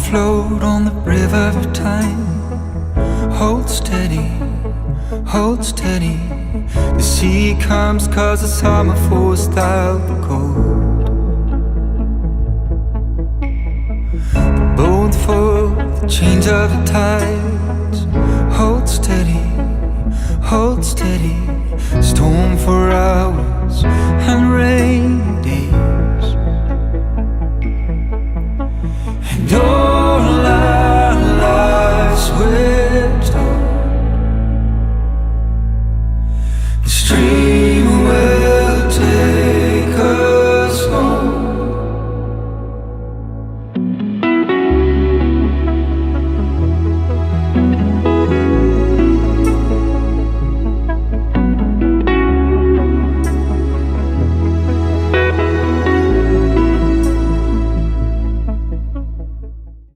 float on the river of time. Hold steady, hold steady. The sea comes 'cause the summer forced out the cold. The boat for the change of the tides. Hold steady, hold steady.